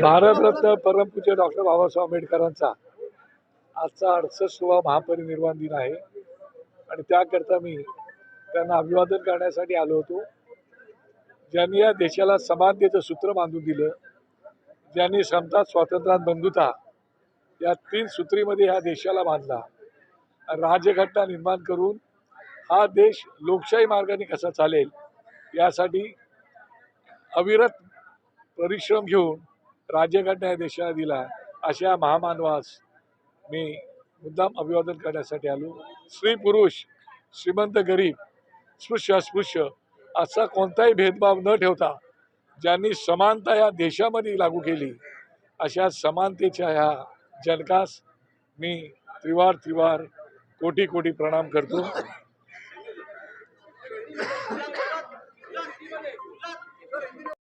भारतरत्न परमपूज्य डॉक्टर बाबासाहेब आंबेडकरांचा आजचा 68वा महापरिनिर्वाण दिन आहे आणि त्याकरता मी त्यांना अभिवादन करण्यासाठी आलो होतो. ज्यांनी या देशाला समानतेचं सूत्र बांधून दिलं, ज्यांनी समता, स्वातंत्र्य, बंधुता या 3 सूत्रीमध्ये ह्या देशाला बांधला, राज्यघटना निर्माण करून हा देश लोकशाही मार्गाने कसा चालेल यासाठी अविरत परिश्रम घेऊन राज्यघटना या देशाला दिला. अशा महामानवास मी मुद्दाम अभिवादन करण्यासाठी आलो. स्त्री पुरुष, श्रीमंत गरीब, स्पृश्य अस्पृश्य असा कोणताही भेदभाव न ठेवता ज्यांनी समानता या देशामध्ये लागू केली, अशा समानतेच्या ह्या जनकास मी त्रिवार कोटी प्रणाम करतो.